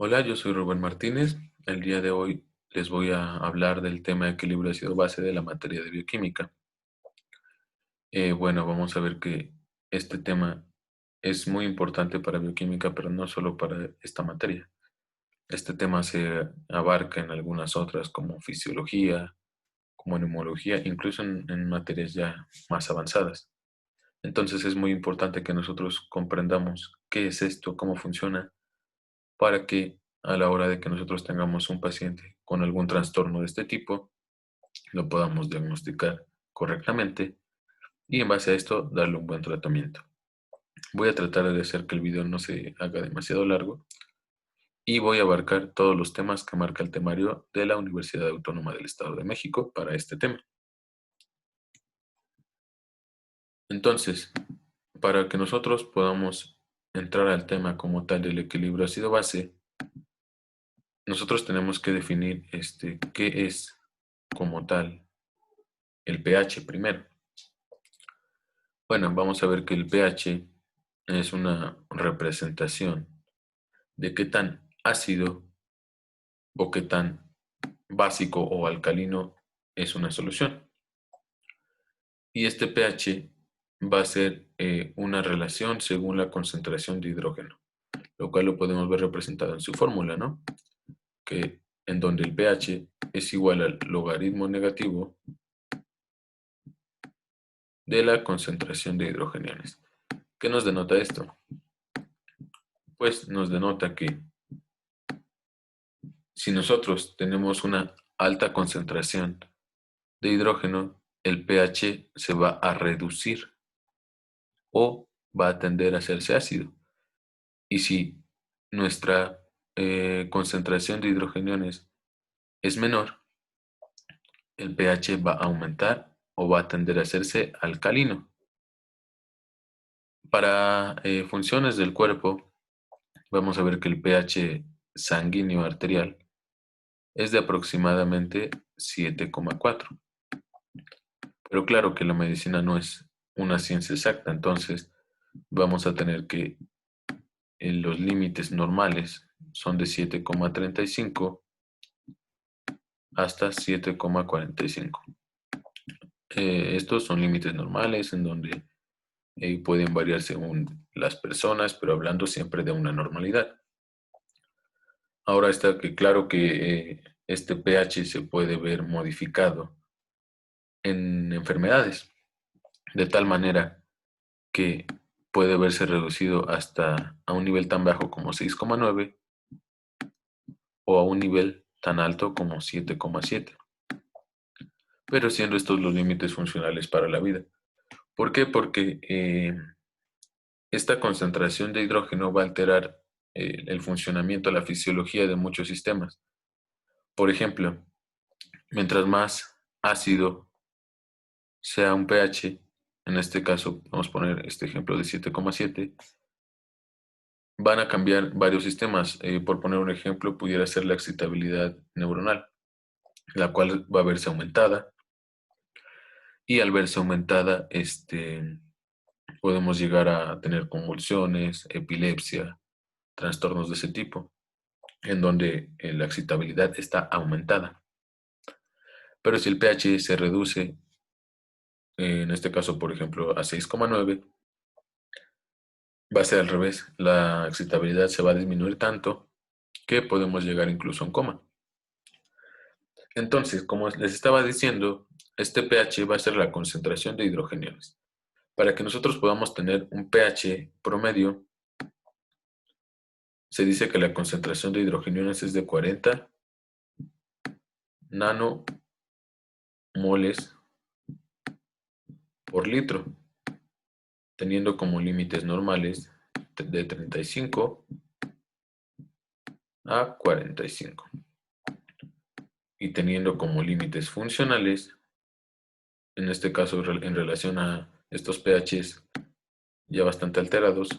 Hola, yo soy Rubén Martínez. El día de hoy les voy a hablar del tema de equilibrio ácido-base de la materia de bioquímica. Bueno, vamos a ver que este tema es muy importante para bioquímica, pero no solo para esta materia. Este tema se abarca en algunas otras como fisiología, como neumología, incluso en materias ya más avanzadas. Entonces es muy importante que nosotros comprendamos qué es esto, cómo funciona para que a la hora de que nosotros tengamos un paciente con algún trastorno de este tipo, lo podamos diagnosticar correctamente y en base a esto darle un buen tratamiento. Voy a tratar de hacer que el video no se haga demasiado largo y voy a abarcar todos los temas que marca el temario de la Universidad Autónoma del Estado de México para este tema. Entonces, para que nosotros podamos entrar al tema como tal del equilibrio ácido-base, nosotros tenemos que definir qué es como tal el pH primero. Bueno, vamos a ver que el pH es una representación de qué tan ácido o qué tan básico o alcalino es una solución. Y este pH va a ser una relación según la concentración de hidrógeno, lo cual lo podemos ver representado en su fórmula, ¿no? Que en donde el pH es igual al logaritmo negativo de la concentración de hidrogeniones. ¿Qué nos denota esto? Pues nos denota que si nosotros tenemos una alta concentración de hidrógeno, el pH se va a reducir o va a tender a hacerse ácido. Y si nuestra concentración de hidrogeniones es menor, el pH va a aumentar o va a tender a hacerse alcalino. Para funciones del cuerpo, vamos a ver que el pH sanguíneo arterial es de aproximadamente 7,4. Pero claro que la medicina no es una ciencia exacta, entonces vamos a tener que los límites normales son de 7,35 hasta 7,45. Estos son límites normales en donde pueden variar según las personas, pero hablando siempre de una normalidad. Ahora está que claro que este pH se puede ver modificado en enfermedades, de tal manera que puede verse reducido hasta a un nivel tan bajo como 6,9 o a un nivel tan alto como 7,7, pero siendo estos los límites funcionales para la vida. ¿Por qué? Porque esta concentración de hidrógeno va a alterar el funcionamiento, la fisiología de muchos sistemas. Por ejemplo, mientras más ácido sea un pH, en este caso vamos a poner este ejemplo de 7,7, van a cambiar varios sistemas. Por poner un ejemplo, pudiera ser la excitabilidad neuronal, la cual va a verse aumentada. Y al verse aumentada, podemos llegar a tener convulsiones, epilepsia, trastornos de ese tipo, en donde la excitabilidad está aumentada. Pero si el pH se reduce, en este caso, por ejemplo, a 6,9, va a ser al revés. La excitabilidad se va a disminuir tanto que podemos llegar incluso a un coma. Entonces, como les estaba diciendo, este pH va a ser la concentración de hidrogeniones. Para que nosotros podamos tener un pH promedio, se dice que la concentración de hidrogeniones es de 40 nanomoles por litro, teniendo como límites normales de 35 a 45 y teniendo como límites funcionales, en este caso en relación a estos pHs ya bastante alterados,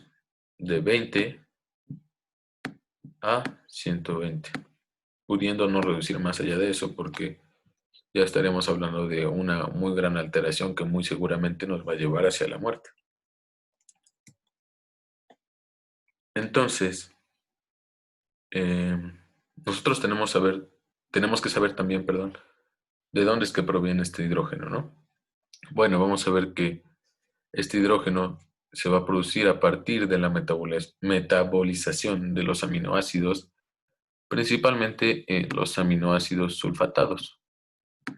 de 20 a 120, pudiendo no reducir más allá de eso porque ya estaremos hablando de una muy gran alteración que muy seguramente nos va a llevar hacia la muerte. Entonces, eh, nosotros tenemos que saber también, perdón, de dónde es que proviene este hidrógeno, ¿no? Bueno, vamos a ver que este hidrógeno se va a producir a partir de la metabolización de los aminoácidos, principalmente los aminoácidos sulfatados,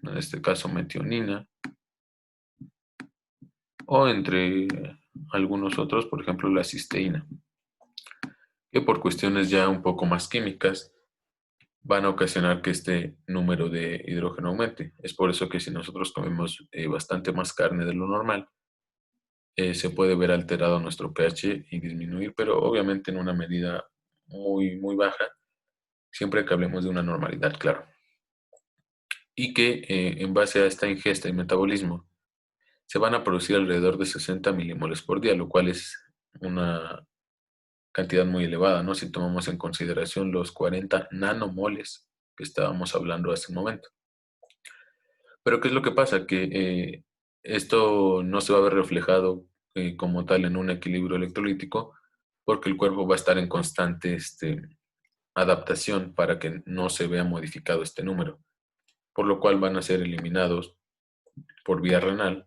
en este caso metionina, o entre algunos otros, por ejemplo la cisteína, que por cuestiones ya un poco más químicas van a ocasionar que este número de hidrógeno aumente. Es por eso que si nosotros comemos bastante más carne de lo normal, se puede ver alterado nuestro pH y disminuir, pero obviamente en una medida muy, muy baja, siempre que hablemos de una normalidad, claro. Y que en base a esta ingesta y metabolismo, se van a producir alrededor de 60 milimoles por día, lo cual es una cantidad muy elevada, ¿no? Si tomamos en consideración los 40 nanomoles que estábamos hablando hace un momento. Pero ¿qué es lo que pasa? Que esto no se va a ver reflejado como tal en un equilibrio electrolítico porque el cuerpo va a estar en constante adaptación para que no se vea modificado este número, por lo cual van a ser eliminados por vía renal,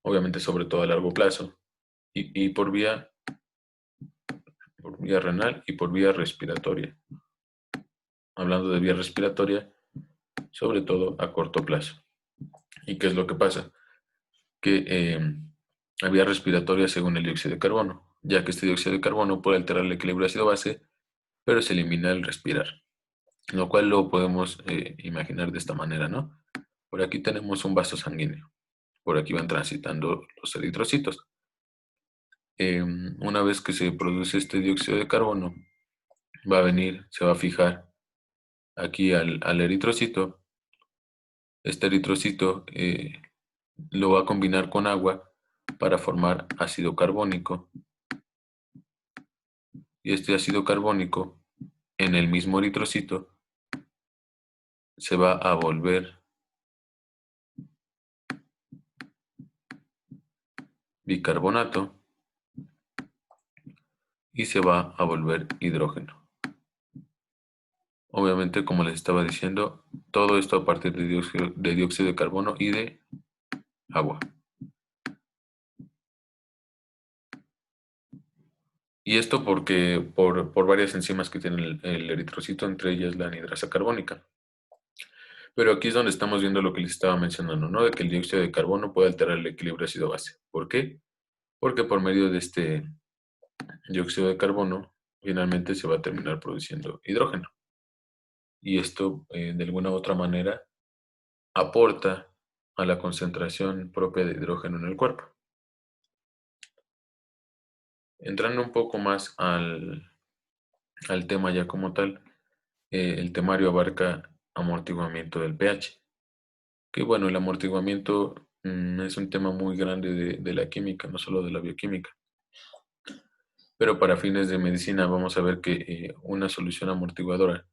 obviamente sobre todo a largo plazo, y por vía renal y por vía respiratoria. Hablando de vía respiratoria, sobre todo a corto plazo. ¿Y qué es lo que pasa? Que la vía respiratoria según el dióxido de carbono, ya que este dióxido de carbono puede alterar el equilibrio ácido-base, pero se elimina al respirar, lo cual lo podemos imaginar de esta manera, ¿no? Por aquí tenemos un vaso sanguíneo, por aquí van transitando los eritrocitos. Una vez que se produce este dióxido de carbono, va a venir, se va a fijar aquí al eritrocito. Este eritrocito lo va a combinar con agua para formar ácido carbónico. Y este ácido carbónico en el mismo eritrocito se va a volver bicarbonato y se va a volver hidrógeno. Obviamente, como les estaba diciendo, todo esto a partir de dióxido de carbono y de agua. Y esto porque por varias enzimas que tiene el eritrocito, entre ellas la anhidrasa carbónica. Pero aquí es donde estamos viendo lo que les estaba mencionando, ¿no? De que el dióxido de carbono puede alterar el equilibrio ácido-base. ¿Por qué? Porque por medio de este dióxido de carbono finalmente se va a terminar produciendo hidrógeno. Y esto, de alguna u otra manera, aporta a la concentración propia de hidrógeno en el cuerpo. Entrando un poco más al tema ya como tal, el temario abarca amortiguamiento del pH. Que bueno, el amortiguamiento es un tema muy grande de la química, no solo de la bioquímica. Pero para fines de medicina vamos a ver que una solución amortiguadora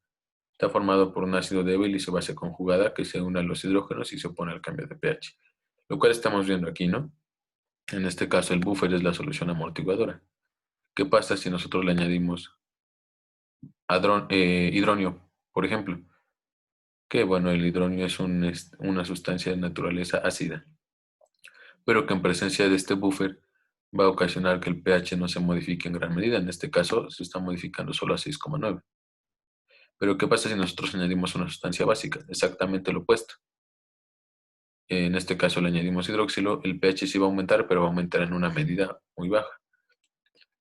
está formado por un ácido débil y su base conjugada que se une a los hidrógenos y se opone al cambio de pH. Lo cual estamos viendo aquí, ¿no? En este caso el buffer es la solución amortiguadora. ¿Qué pasa si nosotros le añadimos hidronio, por ejemplo? Que bueno, el hidronio es una sustancia de naturaleza ácida, pero que en presencia de este buffer va a ocasionar que el pH no se modifique en gran medida. En este caso se está modificando solo a 6,9. Pero ¿qué pasa si nosotros añadimos una sustancia básica? Exactamente lo opuesto. En este caso le añadimos hidroxilo, el pH sí va a aumentar, pero va a aumentar en una medida muy baja.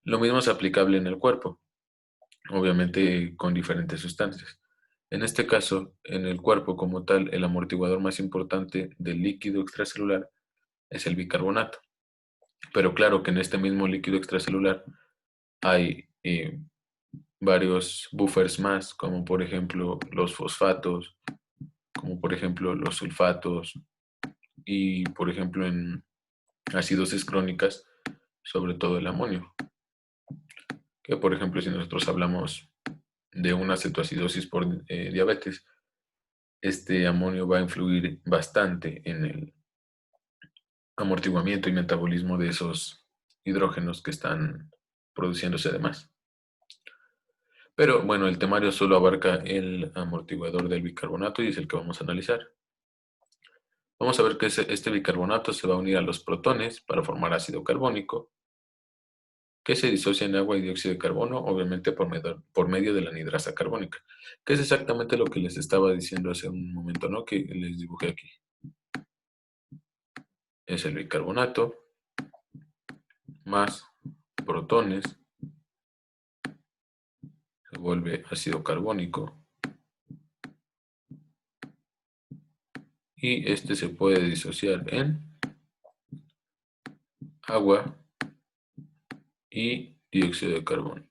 Lo mismo es aplicable en el cuerpo, obviamente con diferentes sustancias. En este caso, en el cuerpo como tal, el amortiguador más importante del líquido extracelular es el bicarbonato. Pero claro que en este mismo líquido extracelular hay varios buffers más, como por ejemplo los fosfatos, como por ejemplo los sulfatos y por ejemplo en acidosis crónicas, sobre todo el amonio. Que por ejemplo si nosotros hablamos de una cetoacidosis por diabetes, este amonio va a influir bastante en el amortiguamiento y metabolismo de esos hidrógenos que están produciéndose además. Pero bueno, el temario solo abarca el amortiguador del bicarbonato y es el que vamos a analizar. Vamos a ver que este bicarbonato se va a unir a los protones para formar ácido carbónico, que se disocia en agua y dióxido de carbono, obviamente por medio de la anhidrasa carbónica, que es exactamente lo que les estaba diciendo hace un momento, ¿no? Que les dibujé aquí. Es el bicarbonato más protones, se vuelve ácido carbónico, y este se puede disociar en agua y dióxido de carbono.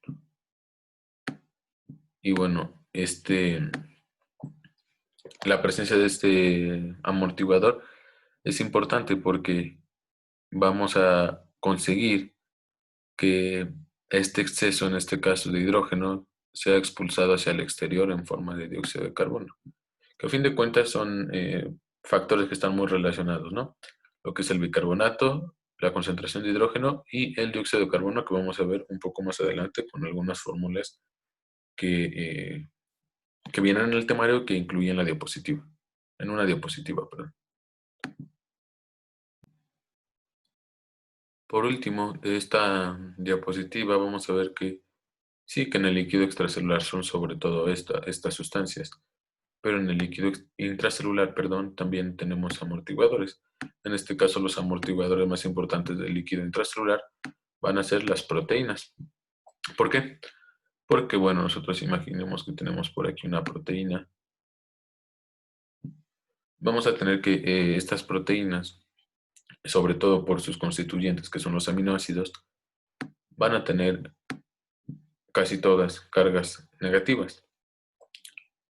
Y bueno, la presencia de este amortiguador es importante porque vamos a conseguir que este exceso, en este caso de hidrógeno, sea expulsado hacia el exterior en forma de dióxido de carbono, que a fin de cuentas son factores que están muy relacionados, ¿no? Lo que es el bicarbonato, la concentración de hidrógeno y el dióxido de carbono, que vamos a ver un poco más adelante con algunas fórmulas que, que vienen en el temario que incluyen la diapositiva, en una diapositiva, perdón. Por último, de esta diapositiva vamos a ver que sí, que en el líquido extracelular son sobre todo estas sustancias, pero en el líquido intracelular, perdón, también tenemos amortiguadores. En este caso, los amortiguadores más importantes del líquido intracelular van a ser las proteínas. ¿Por qué? Porque, bueno, nosotros imaginemos que tenemos por aquí una proteína. Vamos a tener que estas proteínas, sobre todo por sus constituyentes, que son los aminoácidos, van a tener casi todas cargas negativas.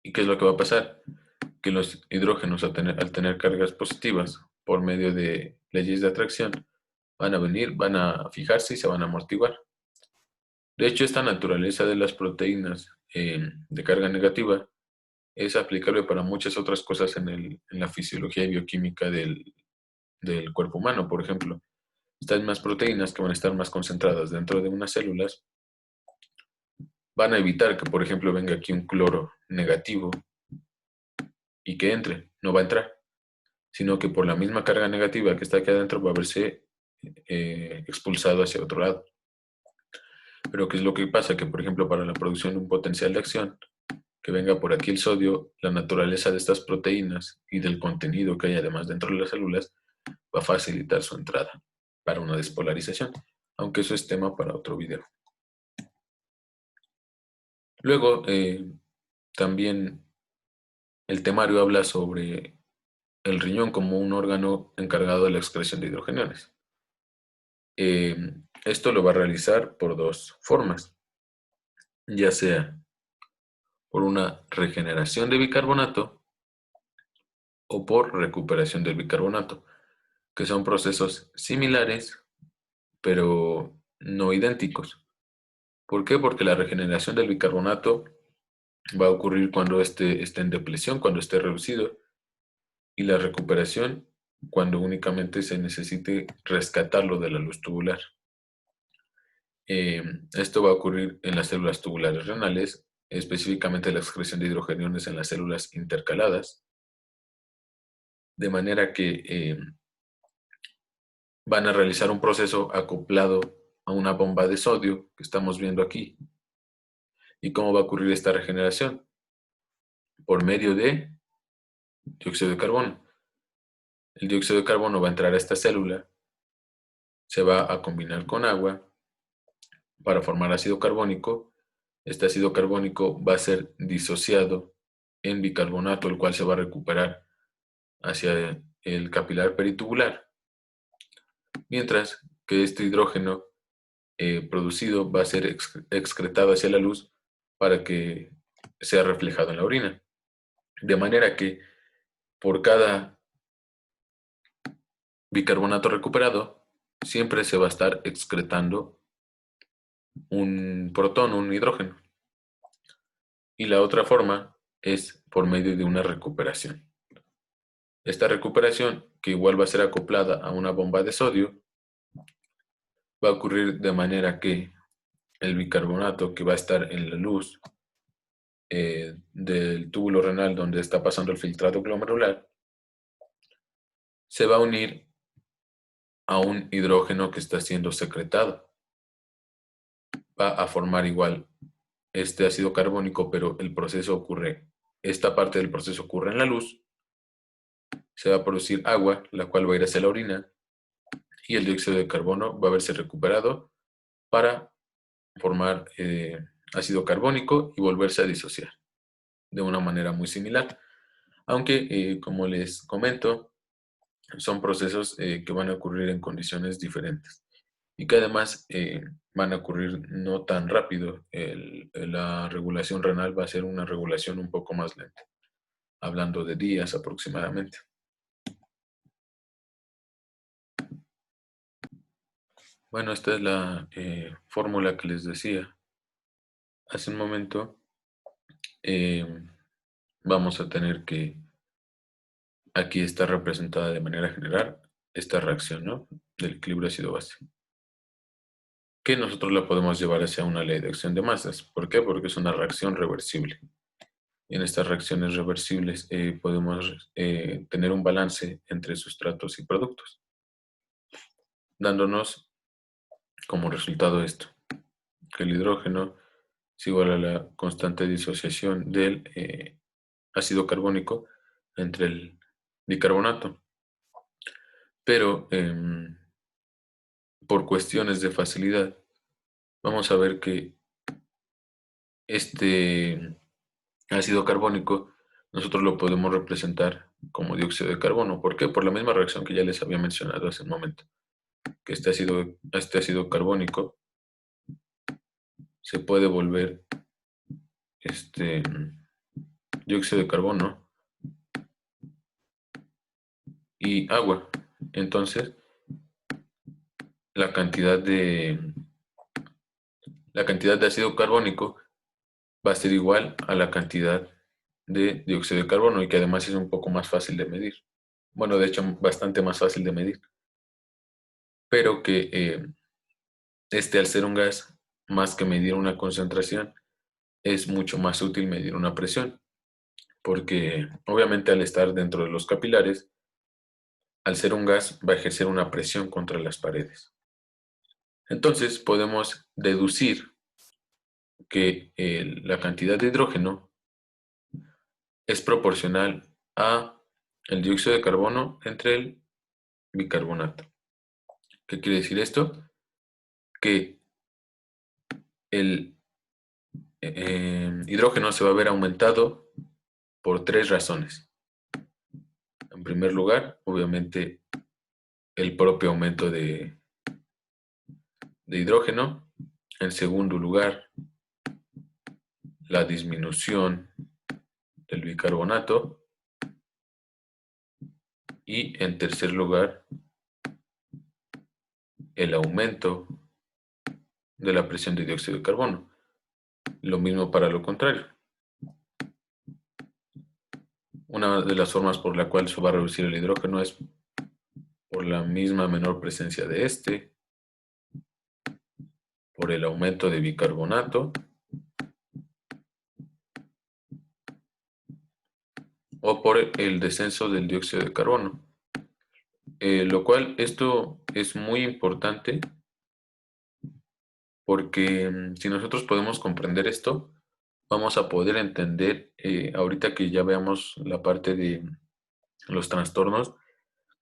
¿Y qué es lo que va a pasar? Que los hidrógenos al tener cargas positivas por medio de leyes de atracción van a venir, van a fijarse y se van a amortiguar. De hecho, esta naturaleza de las proteínas de carga negativa es aplicable para muchas otras cosas en la fisiología y bioquímica del cuerpo humano. Por ejemplo, estas más proteínas que van a estar más concentradas dentro de unas células van a evitar que, por ejemplo, venga aquí un cloro negativo y que entre, no va a entrar, sino que por la misma carga negativa que está aquí adentro va a verse expulsado hacia otro lado. Pero ¿qué es lo que pasa? Que, por ejemplo, para la producción de un potencial de acción, que venga por aquí el sodio, la naturaleza de estas proteínas y del contenido que hay además dentro de las células va a facilitar su entrada para una despolarización, aunque eso es tema para otro video. Luego, también el temario habla sobre el riñón como un órgano encargado de la excreción de hidrogeniones. Esto lo va a realizar por dos formas, ya sea por una regeneración de bicarbonato o por recuperación del bicarbonato, que son procesos similares, pero no idénticos. ¿Por qué? Porque la regeneración del bicarbonato va a ocurrir cuando esté en depresión, cuando esté reducido, y la recuperación cuando únicamente se necesite rescatarlo de la luz tubular. Esto va a ocurrir en las células tubulares renales, específicamente la excreción de hidrogeniones en las células intercaladas, de manera que van a realizar un proceso acoplado a una bomba de sodio que estamos viendo aquí. ¿Y cómo va a ocurrir esta regeneración? Por medio de dióxido de carbono. El dióxido de carbono va a entrar a esta célula, se va a combinar con agua para formar ácido carbónico. Este ácido carbónico va a ser disociado en bicarbonato, el cual se va a recuperar hacia el capilar peritubular, mientras que este hidrógeno producido va a ser excretado hacia la luz para que sea reflejado en la orina. De manera que por cada bicarbonato recuperado, siempre se va a estar excretando un protón, un hidrógeno. Y la otra forma es por medio de una recuperación. Esta recuperación, que igual va a ser acoplada a una bomba de sodio, va a ocurrir de manera que el bicarbonato que va a estar en la luz del túbulo renal donde está pasando el filtrado glomerular, se va a unir a un hidrógeno que está siendo secretado. Va a formar igual este ácido carbónico, pero el proceso ocurre, esta parte del proceso ocurre en la luz, se va a producir agua, la cual va a ir hacia la orina, y el dióxido de carbono va a verse recuperado para formar ácido carbónico y volverse a disociar de una manera muy similar. Aunque, como les comento, son procesos que van a ocurrir en condiciones diferentes y que además van a ocurrir no tan rápido. La regulación renal va a ser una regulación un poco más lenta, hablando de días aproximadamente. Bueno, esta es la fórmula que les decía hace un momento. Vamos a tener que, aquí está representada de manera general esta reacción, ¿no?, del equilibrio ácido-base, que nosotros la podemos llevar hacia una ley de acción de masas. ¿Por qué? Porque es una reacción reversible. En estas reacciones reversibles podemos tener un balance entre sustratos y productos, dándonos como resultado esto, que el hidrógeno es igual a la constante de disociación del ácido carbónico entre el bicarbonato. Pero por cuestiones de facilidad, vamos a ver que este ácido carbónico nosotros lo podemos representar como dióxido de carbono. ¿Por qué? Por la misma reacción que ya les había mencionado hace un momento, que este ácido carbónico se puede volver dióxido de carbono y agua. Entonces, la cantidad de ácido carbónico va a ser igual a la cantidad de dióxido de carbono, y que además es un poco más fácil de medir. Bueno, de hecho, bastante más fácil de medir. Pero que al ser un gas, más que medir una concentración, es mucho más útil medir una presión, porque obviamente al estar dentro de los capilares, al ser un gas, va a ejercer una presión contra las paredes. Entonces podemos deducir que la cantidad de hidrógeno es proporcional a el dióxido de carbono entre el bicarbonato. ¿Qué quiere decir esto? Que el hidrógeno se va a ver aumentado por 3 razones. En primer lugar, obviamente, el propio aumento de hidrógeno. En segundo lugar, la disminución del bicarbonato. Y en tercer lugar, el aumento de la presión de dióxido de carbono. Lo mismo para lo contrario. Una de las formas por la cual se va a reducir el hidrógeno es por la misma menor presencia de por el aumento de bicarbonato, o por el descenso del dióxido de carbono. Lo cual esto es muy importante porque si nosotros podemos comprender esto, vamos a poder entender, ahorita que ya veamos la parte de los trastornos,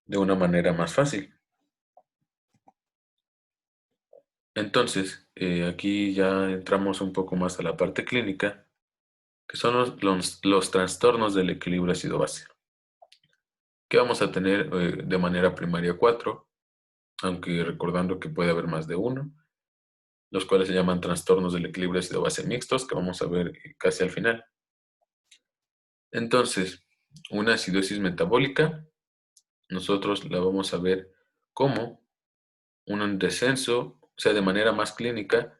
de una manera más fácil. Entonces, aquí ya entramos un poco más a la parte clínica, que son los trastornos del equilibrio ácido-base, que vamos a tener de manera primaria 4, aunque recordando que puede haber más de uno, los cuales se llaman trastornos del equilibrio ácido-base mixtos, que vamos a ver casi al final. Entonces, una acidosis metabólica, nosotros la vamos a ver como un descenso, o sea, de manera más clínica,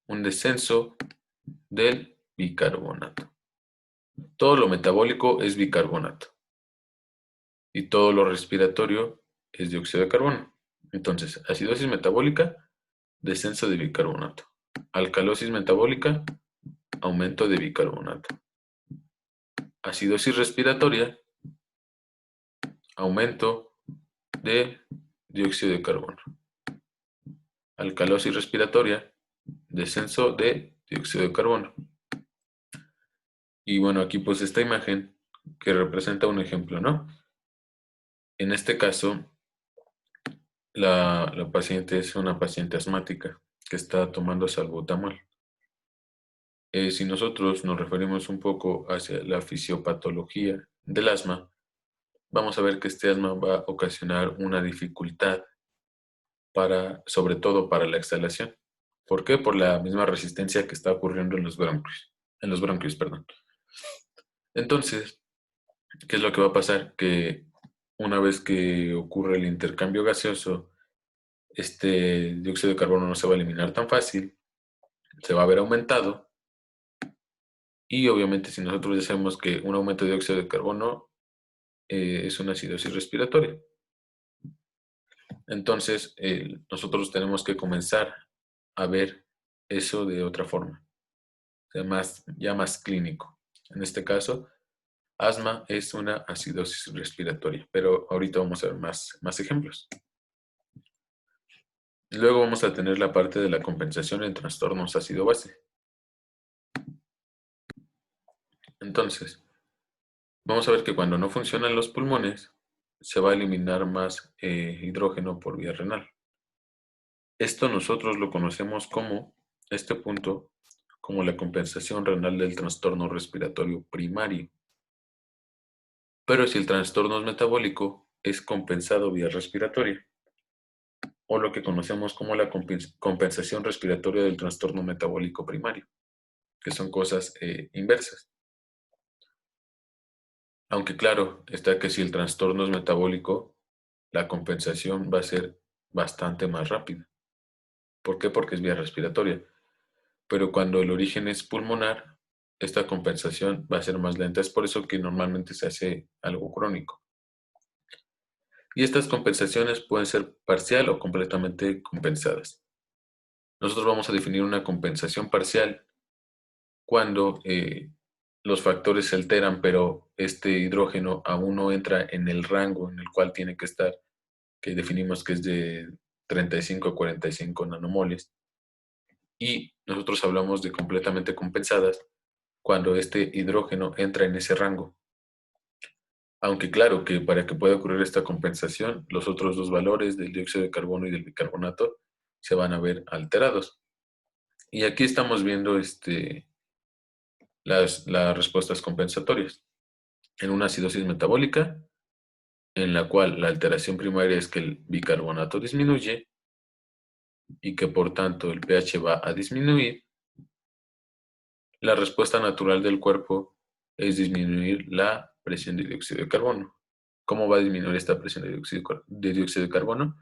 un descenso del bicarbonato. Todo lo metabólico es bicarbonato y todo lo respiratorio es dióxido de carbono. Entonces, acidosis metabólica, descenso de bicarbonato. Alcalosis metabólica, aumento de bicarbonato. Acidosis respiratoria, aumento de dióxido de carbono. Alcalosis respiratoria, descenso de dióxido de carbono. Y bueno, aquí pues esta imagen que representa un ejemplo, ¿no? En este caso, la paciente es una paciente asmática que está tomando salbutamol. Si nosotros nos referimos un poco hacia la fisiopatología del asma, vamos a ver que este asma va a ocasionar una dificultad sobre todo para la exhalación. ¿Por qué? Por la misma resistencia que está ocurriendo en los bronquios, perdón. Entonces, ¿qué es lo que va a pasar? Que una vez que ocurre el intercambio gaseoso, este dióxido de carbono no se va a eliminar tan fácil, se va a ver aumentado. Y obviamente si nosotros ya sabemos que un aumento de dióxido de carbono es una acidosis respiratoria. Entonces, nosotros tenemos que comenzar a ver eso de otra forma, o sea, ya más clínico. En este caso, asma es una acidosis respiratoria, pero ahorita vamos a ver más ejemplos. Luego vamos a tener la parte de la compensación en trastornos ácido-base. Entonces, vamos a ver que cuando no funcionan los pulmones, se va a eliminar más hidrógeno por vía renal. Esto nosotros lo conocemos como, este punto, como la compensación renal del trastorno respiratorio primario. Pero si el trastorno es metabólico, es compensado vía respiratoria, o lo que conocemos como la compensación respiratoria del trastorno metabólico primario, que son cosas inversas. Aunque claro, está que si el trastorno es metabólico, la compensación va a ser bastante más rápida. ¿Por qué? Porque es vía respiratoria. Pero cuando el origen es pulmonar, esta compensación va a ser más lenta. Es por eso que normalmente se hace algo crónico. Y estas compensaciones pueden ser parcial o completamente compensadas. Nosotros vamos a definir una compensación parcial cuando los factores se alteran, pero este hidrógeno aún no entra en el rango en el cual tiene que estar, que definimos que es de 35 a 45 nanomoles. Y nosotros hablamos de completamente compensadas cuando este hidrógeno entra en ese rango. Aunque claro que para que pueda ocurrir esta compensación, los otros dos valores del dióxido de carbono y del bicarbonato se van a ver alterados. Y aquí estamos viendo las respuestas compensatorias. En una acidosis metabólica, en la cual la alteración primaria es que el bicarbonato disminuye y que por tanto el pH va a disminuir, la respuesta natural del cuerpo es disminuir la presión de dióxido de carbono. ¿Cómo va a disminuir esta presión de dióxido de carbono?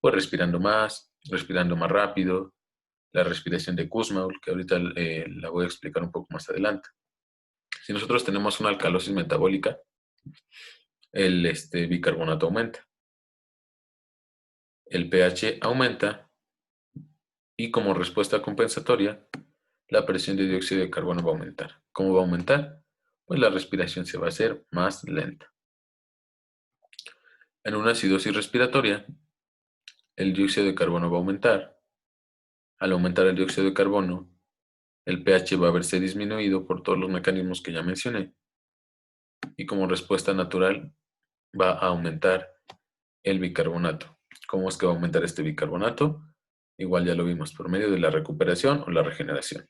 Pues respirando más rápido, la respiración de Kussmaul, que ahorita la voy a explicar un poco más adelante. Si nosotros tenemos una alcalosis metabólica, el bicarbonato aumenta, el pH aumenta y como respuesta compensatoria, la presión de dióxido de carbono va a aumentar. ¿Cómo va a aumentar? Pues la respiración se va a hacer más lenta. En una acidosis respiratoria, el dióxido de carbono va a aumentar. Al aumentar el dióxido de carbono, el pH va a verse disminuido por todos los mecanismos que ya mencioné. Y como respuesta natural, va a aumentar el bicarbonato. ¿Cómo es que va a aumentar este bicarbonato? Igual ya lo vimos, por medio de la recuperación o la regeneración.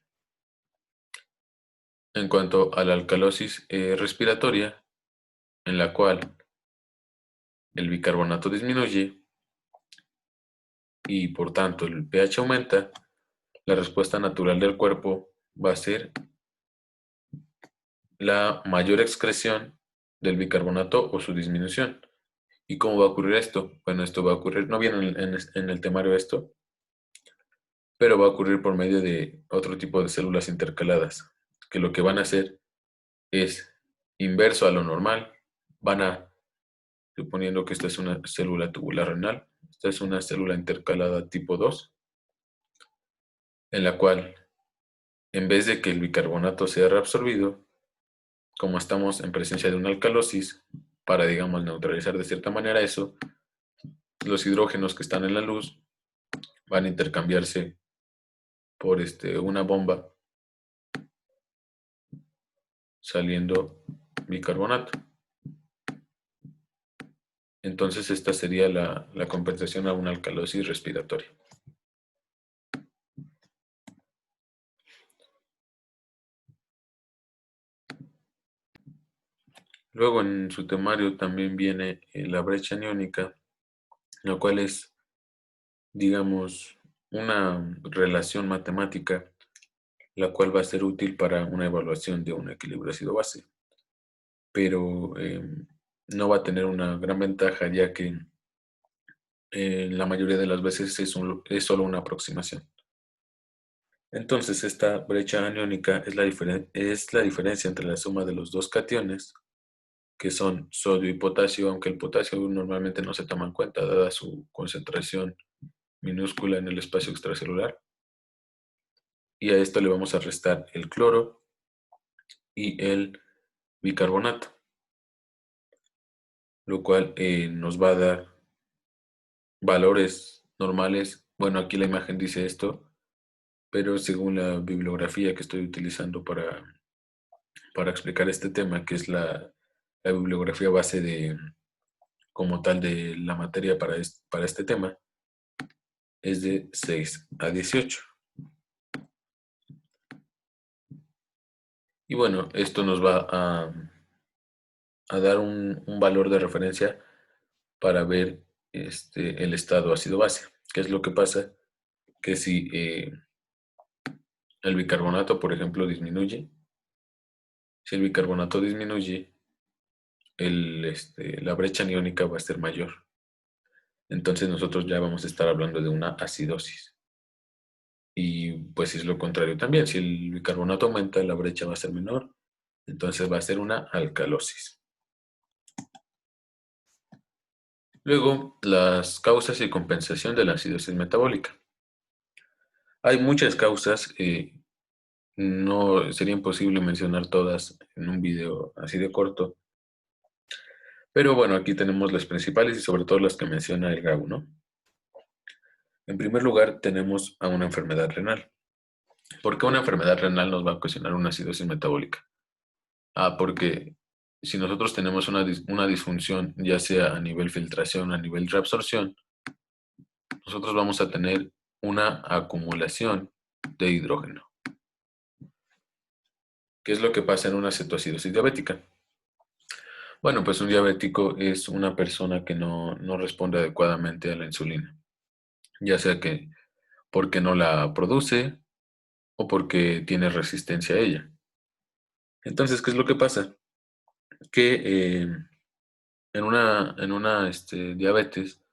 En cuanto a la alcalosis respiratoria, en la cual el bicarbonato disminuye y por tanto el pH aumenta, la respuesta natural del cuerpo va a ser la mayor excreción del bicarbonato o su disminución. ¿Y cómo va a ocurrir esto? Bueno, esto va a ocurrir, no viene en el temario esto, pero va a ocurrir por medio de otro tipo de células intercaladas, que lo que van a hacer es inverso a lo normal. Van a, suponiendo que esta es una célula tubular renal, esta es una célula intercalada tipo 2, en la cual en vez de que el bicarbonato sea reabsorbido, como estamos en presencia de una alcalosis, para, digamos, neutralizar de cierta manera eso, los hidrógenos que están en la luz van a intercambiarse por una bomba saliendo bicarbonato. Entonces esta sería la compensación a una alcalosis respiratoria. Luego en su temario también viene la brecha aniónica, la cual es, digamos, una relación matemática, la cual va a ser útil para una evaluación de un equilibrio ácido-base, pero no va a tener una gran ventaja, ya que la mayoría de las veces es solo una aproximación. Entonces, esta brecha aniónica es la diferencia entre la suma de los dos cationes, que son sodio y potasio, aunque el potasio normalmente no se toma en cuenta, dada su concentración minúscula en el espacio extracelular. Y a esto le vamos a restar el cloro y el bicarbonato, lo cual nos va a dar valores normales. Bueno, aquí la imagen dice esto, pero según la bibliografía que estoy utilizando para explicar este tema, que es la bibliografía base como tal de la materia para este tema, es de 6 a 18. Y bueno, esto nos va a dar un valor de referencia para ver el estado ácido-base. ¿Qué es lo que pasa? Que si el bicarbonato, por ejemplo, disminuye, si el bicarbonato disminuye, la brecha aniónica va a ser mayor. Entonces nosotros ya vamos a estar hablando de una acidosis. Y pues es lo contrario también. Si el bicarbonato aumenta, la brecha va a ser menor. Entonces va a ser una alcalosis. Luego, las causas y compensación de la acidosis metabólica. Hay muchas causas. No sería imposible mencionar todas en un video así de corto. Pero bueno, aquí tenemos las principales y sobre todo las que menciona el GAU, ¿no? En primer lugar, tenemos a una enfermedad renal. ¿Por qué una enfermedad renal nos va a ocasionar una acidosis metabólica? Porque si nosotros tenemos una disfunción, ya sea a nivel filtración, a nivel reabsorción, nosotros vamos a tener una acumulación de hidrógeno. ¿Qué es lo que pasa en una cetoacidosis diabética? Bueno, pues un diabético es una persona que no responde adecuadamente a la insulina, ya sea que porque no la produce o porque tiene resistencia a ella. Entonces, ¿qué es lo que pasa? Que en una diabetes,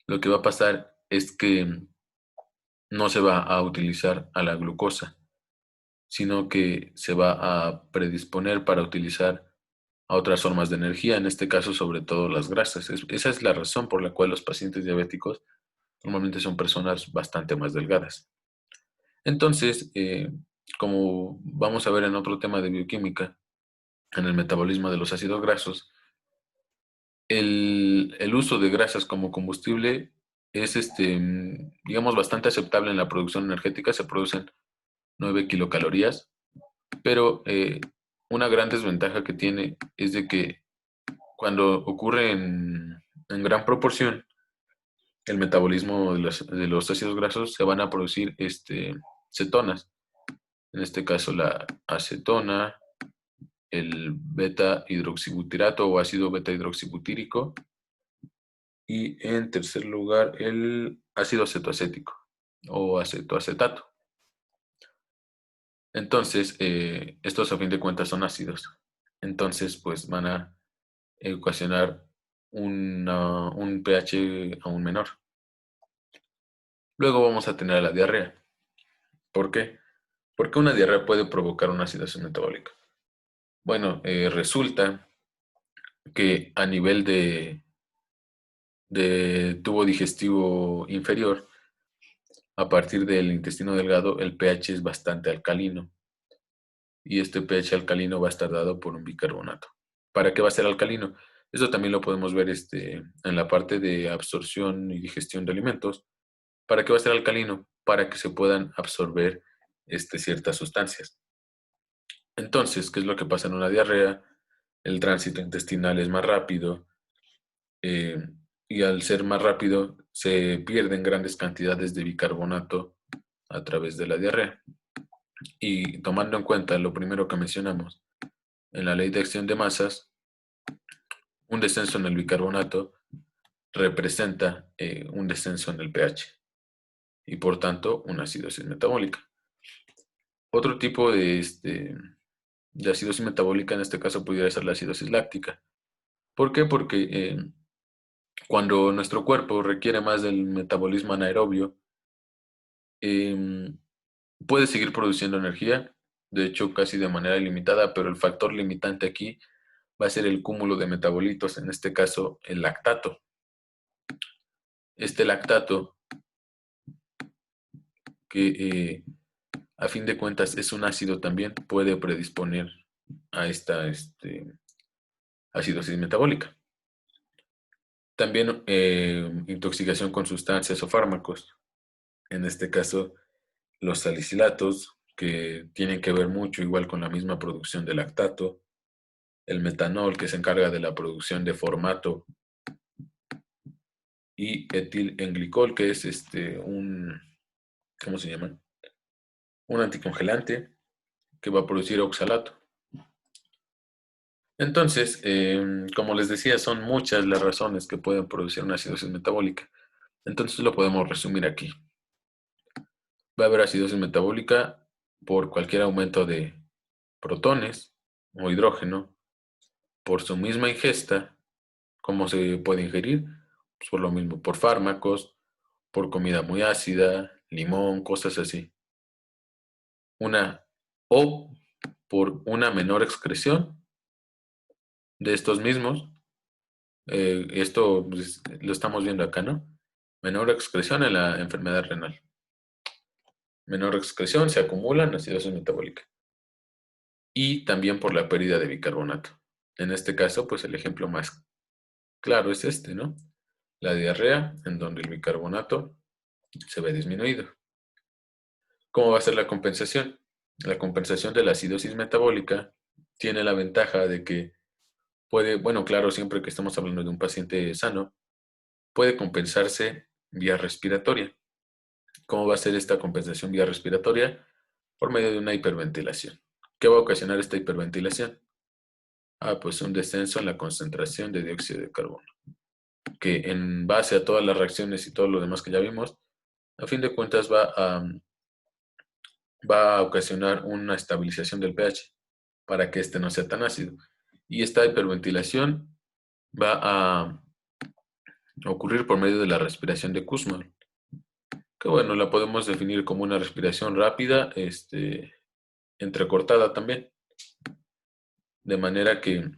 lo que va a pasar es que no se va a utilizar a la glucosa, sino que se va a predisponer para utilizar a otras formas de energía, en este caso sobre todo las grasas. Esa es la razón por la cual los pacientes diabéticos normalmente son personas bastante más delgadas. Entonces, como vamos a ver en otro tema de bioquímica, en el metabolismo de los ácidos grasos, el uso de grasas como combustible es, digamos, bastante aceptable en la producción energética. Se producen 9 kilocalorías, pero una gran desventaja que tiene es de que cuando ocurre en gran proporción el metabolismo de los ácidos grasos, se van a producir cetonas. En este caso la acetona, el beta hidroxibutirato o ácido beta hidroxibutírico y en tercer lugar el ácido acetoacético o acetoacetato. Entonces, estos a fin de cuentas son ácidos. Entonces, pues van a ocasionar un pH aún menor. Luego vamos a tener la diarrea. ¿Por qué? Porque una diarrea puede provocar una acidosis metabólica. Bueno, resulta que a nivel de tubo digestivo inferior, a partir del intestino delgado el pH es bastante alcalino y este pH alcalino va a estar dado por un bicarbonato. ¿Para qué va a ser alcalino? Eso también lo podemos ver en la parte de absorción y digestión de alimentos. ¿Para qué va a ser alcalino? Para que se puedan absorber ciertas sustancias. Entonces, ¿qué es lo que pasa en una diarrea? El tránsito intestinal es más rápido eh, y al ser más rápido se pierden grandes cantidades de bicarbonato a través de la diarrea. Y tomando en cuenta lo primero que mencionamos, en la ley de acción de masas, un descenso en el bicarbonato representa un descenso en el pH y por tanto una acidosis metabólica. Otro tipo de acidosis metabólica en este caso pudiera ser la acidosis láctica. ¿Por qué? Porque cuando nuestro cuerpo requiere más del metabolismo anaerobio, em, puede seguir produciendo energía, de hecho casi de manera ilimitada, pero el factor limitante aquí va a ser el cúmulo de metabolitos, en este caso el lactato. Este lactato, que a fin de cuentas es un ácido también, puede predisponer a esta acidosis metabólica. También intoxicación con sustancias o fármacos, en este caso los salicilatos, que tienen que ver mucho igual con la misma producción de lactato, el metanol, que se encarga de la producción de formato, y etilenglicol, que es ¿cómo se llama? Un anticongelante que va a producir oxalato. Entonces, como les decía, son muchas las razones que pueden producir una acidosis metabólica. Entonces lo podemos resumir aquí. Va a haber acidosis metabólica por cualquier aumento de protones o hidrógeno, por su misma ingesta. ¿Cómo se puede ingerir? Pues por lo mismo, por fármacos, por comida muy ácida, limón, cosas así. O por una menor excreción de estos mismos. Esto pues, lo estamos viendo acá, ¿no? Menor excreción en la enfermedad renal. Menor excreción, se acumulan acidosis metabólica. Y también por la pérdida de bicarbonato. En este caso, pues el ejemplo más claro es ¿no? La diarrea, en donde el bicarbonato se ve disminuido. ¿Cómo va a ser la compensación? La compensación de la acidosis metabólica tiene la ventaja de que puede, bueno, claro, siempre que estamos hablando de un paciente sano, puede compensarse vía respiratoria. ¿Cómo va a ser esta compensación vía respiratoria? Por medio de una hiperventilación. ¿Qué va a ocasionar esta hiperventilación? Pues un descenso en la concentración de dióxido de carbono, que en base a todas las reacciones y todo lo demás que ya vimos, a fin de cuentas va a ocasionar una estabilización del pH para que este no sea tan ácido. Y esta hiperventilación va a ocurrir por medio de la respiración de Kussmaul, que bueno, la podemos definir como una respiración rápida, entrecortada también, de manera que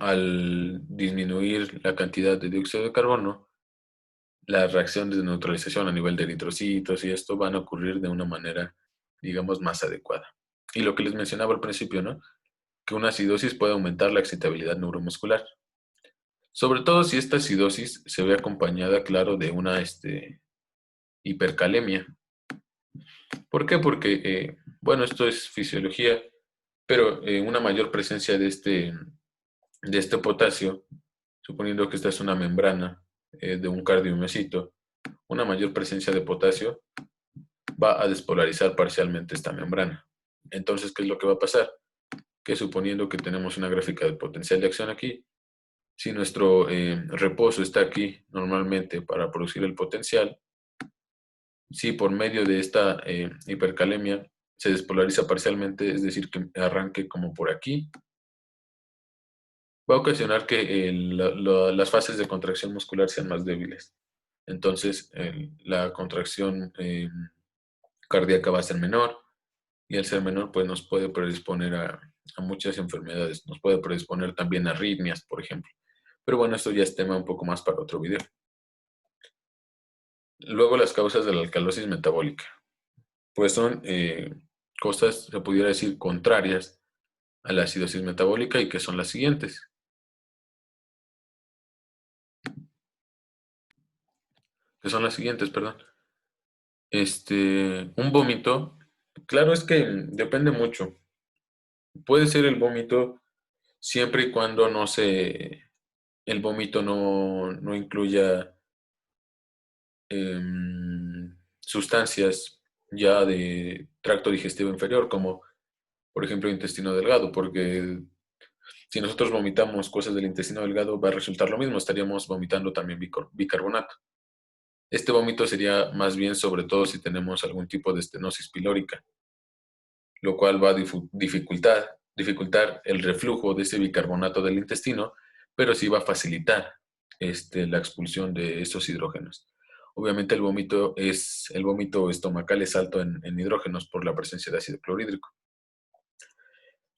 al disminuir la cantidad de dióxido de carbono, las reacciones de neutralización a nivel de eritrocitos y esto van a ocurrir de una manera, digamos, más adecuada. Y lo que les mencionaba al principio, ¿no? Que una acidosis puede aumentar la excitabilidad neuromuscular. Sobre todo si esta acidosis se ve acompañada, claro, de una hipercalemia. ¿Por qué? Porque, bueno, esto es fisiología, pero una mayor presencia de este potasio, suponiendo que esta es una membrana de un cardiomiocito, una mayor presencia de potasio va a despolarizar parcialmente esta membrana. Entonces, ¿qué es lo que va a pasar? Que suponiendo que tenemos una gráfica de potencial de acción aquí, si nuestro reposo está aquí normalmente para producir el potencial, si por medio de esta hipercalemia se despolariza parcialmente, es decir, que arranque como por aquí, va a ocasionar que las fases de contracción muscular sean más débiles. Entonces, la contracción cardíaca va a ser menor y al ser menor, pues nos puede predisponer a muchas enfermedades. Nos puede predisponer también a arritmias, por ejemplo. Pero bueno, esto ya es tema un poco más para otro video. Luego las causas de la alcalosis metabólica, pues son cosas, se pudiera decir, contrarias a la acidosis metabólica y que son las siguientes. Que son las siguientes, perdón. Un vómito, claro, es que depende mucho. Puede ser el vómito siempre y cuando el vómito no incluya sustancias ya de tracto digestivo inferior, como por ejemplo intestino delgado, porque si nosotros vomitamos cosas del intestino delgado va a resultar lo mismo, estaríamos vomitando también bicarbonato. Este vómito sería más bien sobre todo si tenemos algún tipo de estenosis pilórica, lo cual va a dificultar el reflujo de ese bicarbonato del intestino, pero sí va a facilitar la expulsión de esos hidrógenos. Obviamente el vómito estomacal es alto en hidrógenos por la presencia de ácido clorhídrico.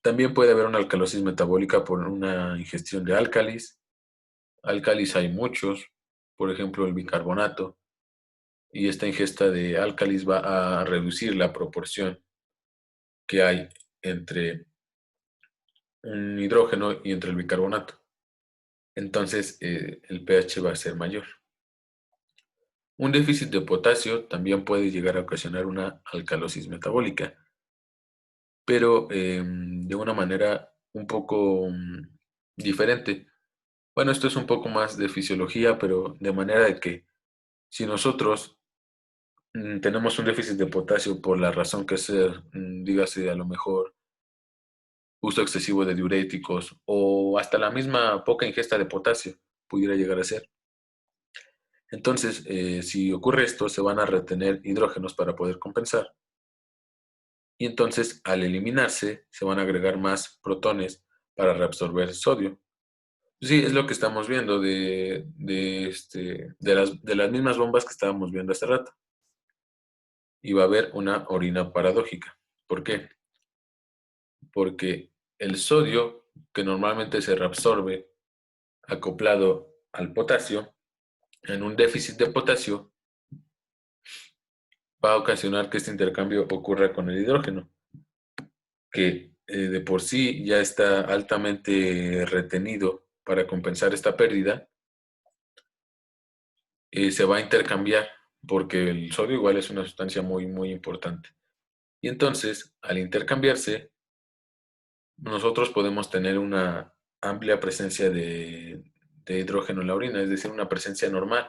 También puede haber una alcalosis metabólica por una ingestión de álcalis. Álcalis hay muchos, por ejemplo el bicarbonato, y esta ingesta de álcalis va a reducir la proporción que hay entre un hidrógeno y entre el bicarbonato. Entonces el pH va a ser mayor. Un déficit de potasio también puede llegar a ocasionar una alcalosis metabólica, pero de una manera un poco diferente. Bueno, esto es un poco más de fisiología, pero de manera de que si nosotros tenemos un déficit de potasio por la razón que sea, dígase a lo mejor uso excesivo de diuréticos o hasta la misma poca ingesta de potasio pudiera llegar a ser. Entonces, si ocurre esto, se van a retener hidrógenos para poder compensar. Y entonces, al eliminarse, se van a agregar más protones para reabsorber sodio. Sí, es lo que estamos viendo de las mismas bombas que estábamos viendo hace rato. Y va a haber una orina paradójica. ¿Por qué? Porque el sodio, que normalmente se reabsorbe acoplado al potasio, en un déficit de potasio, va a ocasionar que este intercambio ocurra con el hidrógeno, que de por sí ya está altamente retenido para compensar esta pérdida, se va a intercambiar porque el sodio igual es una sustancia muy, muy importante. Y entonces, al intercambiarse, nosotros podemos tener una amplia presencia de hidrógeno en la orina, es decir, una presencia normal.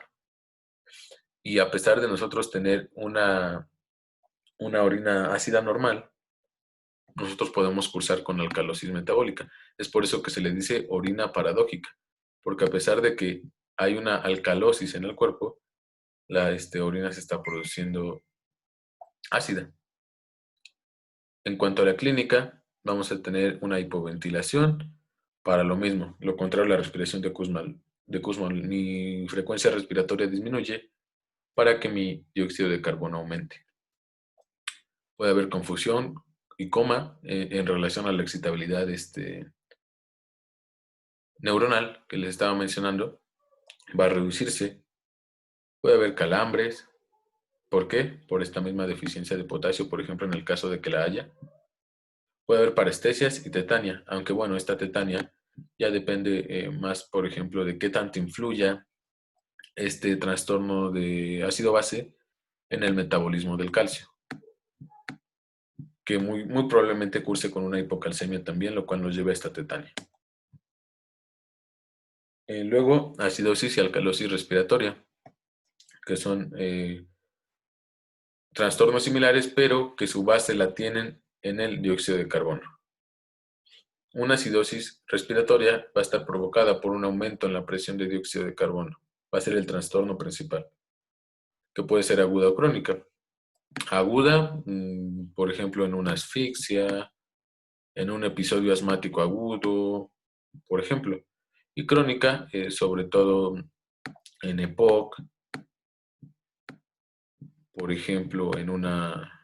Y a pesar de nosotros tener una orina ácida normal, nosotros podemos cursar con alcalosis metabólica. Es por eso que se le dice orina paradójica, porque a pesar de que hay una alcalosis en el cuerpo, la orina se está produciendo ácida. En cuanto a la clínica, vamos a tener una hipoventilación para lo mismo. Lo contrario a la respiración de Kussmaul, mi frecuencia respiratoria disminuye para que mi dióxido de carbono aumente. Puede haber confusión y coma en relación a la excitabilidad neuronal que les estaba mencionando. Va a reducirse. Puede haber calambres. ¿Por qué? Por esta misma deficiencia de potasio, por ejemplo, en el caso de que la haya. Puede haber parestesias y tetania, aunque bueno, esta tetania ya depende más, por ejemplo, de qué tanto influya este trastorno de ácido base en el metabolismo del calcio, que muy, muy probablemente curse con una hipocalcemia también, lo cual nos lleva a esta tetania. Luego, acidosis y alcalosis respiratoria, que son trastornos similares, pero que su base la tienen en el dióxido de carbono. Una acidosis respiratoria va a estar provocada por un aumento en la presión de dióxido de carbono. Va a ser el trastorno principal, que puede ser aguda o crónica. Aguda, por ejemplo, en una asfixia, en un episodio asmático agudo, por ejemplo. Y crónica, sobre todo en EPOC, por ejemplo, en una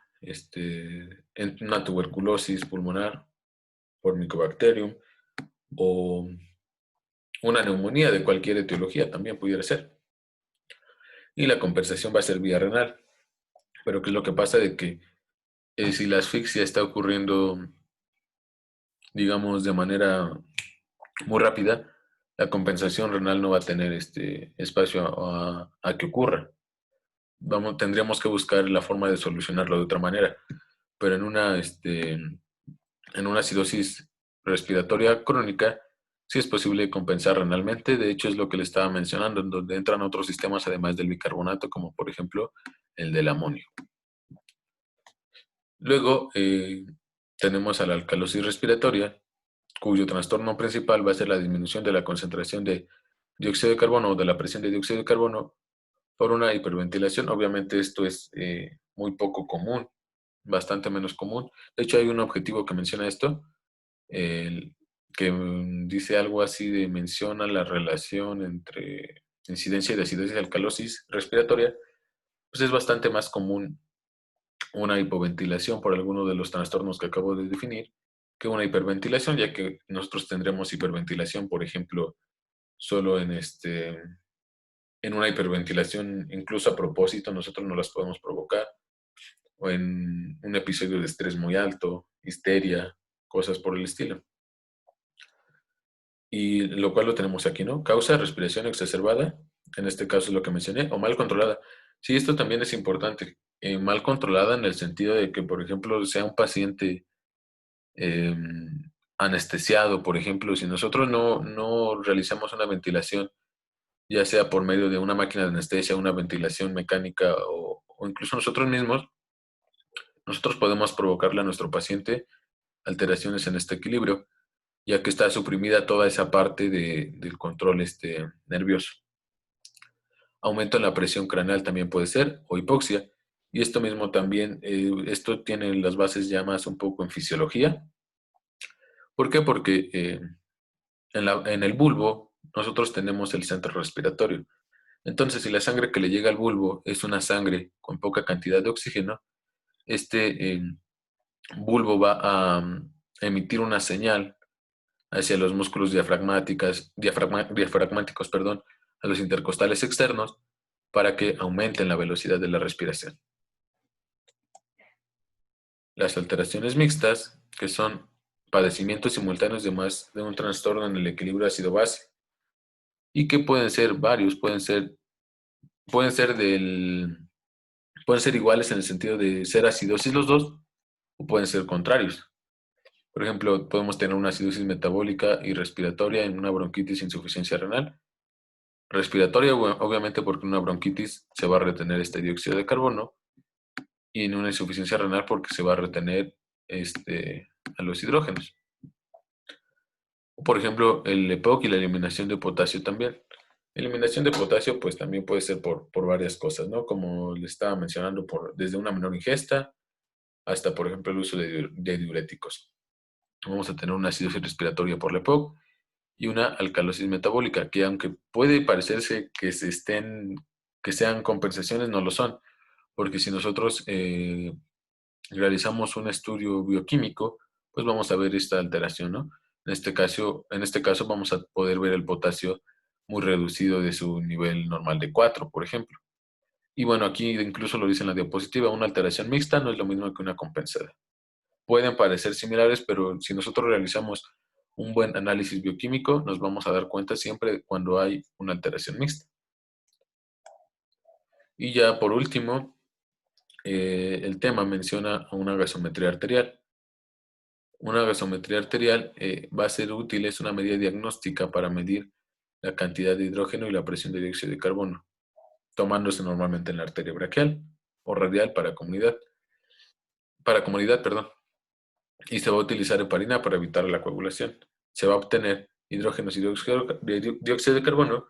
tuberculosis pulmonar por Mycobacterium o una neumonía de cualquier etiología también pudiera ser. y la compensación va a ser vía renal. Pero ¿qué es lo que pasa? De que si la asfixia está ocurriendo, digamos, de manera muy rápida, la compensación renal no va a tener este espacio a que ocurra. Tendríamos que buscar la forma de solucionarlo de otra manera, pero en una acidosis respiratoria crónica sí es posible compensar renalmente. De hecho, es lo que le estaba mencionando, en donde entran otros sistemas además del bicarbonato, como por ejemplo el del amonio. Luego tenemos a la alcalosis respiratoria, cuyo trastorno principal va a ser la disminución de la concentración de dióxido de carbono o de la presión de dióxido de carbono por una hiperventilación. Obviamente esto es muy poco común, bastante menos común. De hecho, hay un objetivo que menciona esto, que dice algo así de menciona la relación entre incidencia de acidosis y alcalosis respiratoria. Pues es bastante más común una hipoventilación por alguno de los trastornos que acabo de definir que una hiperventilación, ya que nosotros tendremos hiperventilación, por ejemplo, solo en una hiperventilación, incluso a propósito, nosotros no las podemos provocar, o en un episodio de estrés muy alto, histeria, cosas por el estilo. Y lo cual lo tenemos aquí, ¿no? Causa respiración exacerbada, en este caso es lo que mencioné, o mal controlada. Sí, esto también es importante. Mal controlada en el sentido de que, por ejemplo, sea un paciente eh, anestesiado, por ejemplo, si nosotros no realizamos una ventilación, ya sea por medio de una máquina de anestesia, una ventilación mecánica o incluso nosotros mismos, nosotros podemos provocarle a nuestro paciente alteraciones en este equilibrio, ya que está suprimida toda esa parte del control nervioso. Aumento en la presión craneal también puede ser, o hipoxia. Y esto mismo también, esto tiene las bases ya más un poco en fisiología. ¿Por qué? Porque en el bulbo nosotros tenemos el centro respiratorio. Entonces, si la sangre que le llega al bulbo es una sangre con poca cantidad de oxígeno, este bulbo va a emitir una señal hacia los músculos diafragmáticos, perdón, a los intercostales externos para que aumenten la velocidad de la respiración. Las alteraciones mixtas, que son padecimientos simultáneos de más de un trastorno en el equilibrio ácido-base, y que pueden ser varios, pueden ser pueden ser iguales en el sentido de ser acidosis los dos, o pueden ser contrarios. Por ejemplo, podemos tener una acidosis metabólica y respiratoria en una bronquitis e insuficiencia renal. Respiratoria, obviamente, porque en una bronquitis se va a retener este dióxido de carbono, y en una insuficiencia renal porque se va a retener a los hidrógenos. Por ejemplo, el EPOC y la eliminación de potasio también. Eliminación de potasio, pues también puede ser por varias cosas, ¿no? Como le estaba mencionando, desde una menor ingesta hasta, por ejemplo, el uso de diuréticos. Vamos a tener una acidosis respiratoria por la EPOC y una alcalosis metabólica, que aunque puede parecerse que sean compensaciones, no lo son, porque si nosotros realizamos un estudio bioquímico, pues vamos a ver esta alteración, ¿no? En este caso vamos a poder ver el potasio muy reducido de su nivel normal de 4, por ejemplo. Y bueno, aquí incluso lo dice en la diapositiva, una alteración mixta no es lo mismo que una compensada. Pueden parecer similares, pero si nosotros realizamos un buen análisis bioquímico, nos vamos a dar cuenta siempre cuando hay una alteración mixta. Y ya por último, el tema menciona una gasometría arterial. Una gasometría arterial va a ser útil, es una medida diagnóstica para medir la cantidad de hidrógeno y la presión de dióxido de carbono, tomándose normalmente en la arteria braquial o radial para comunidad, perdón. Y se va a utilizar heparina para evitar la coagulación. Se va a obtener hidrógenos y dióxido de carbono,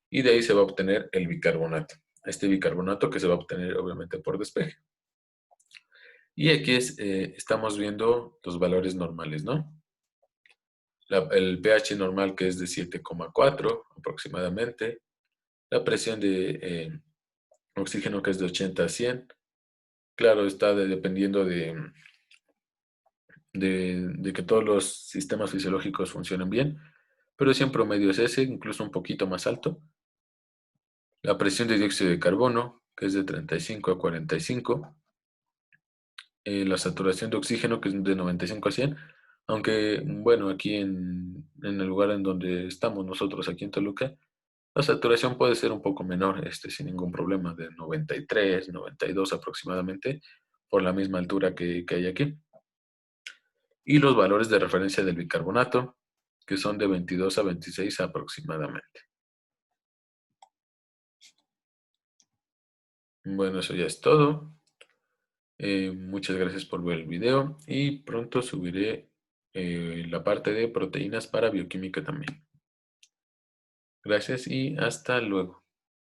y de ahí se va a obtener el bicarbonato. Este bicarbonato que se va a obtener obviamente por despeje. Y aquí estamos viendo los valores normales, ¿no? El pH normal, que es de 7,4 aproximadamente. La presión de oxígeno, que es de 80 a 100. Claro, está dependiendo de que todos los sistemas fisiológicos funcionen bien, pero si en promedio es ese, incluso un poquito más alto. La presión de dióxido de carbono, que es de 35 a 45. La saturación de oxígeno, que es de 95 a 100. Aunque, bueno, aquí en el lugar en donde estamos nosotros, aquí en Toluca, la saturación puede ser un poco menor, sin ningún problema, de 93, 92 aproximadamente, por la misma altura que hay aquí. Y los valores de referencia del bicarbonato, que son de 22 a 26 aproximadamente. Bueno, eso ya es todo. Muchas gracias por ver el video y pronto subiré la parte de proteínas para bioquímica también. Gracias y hasta luego.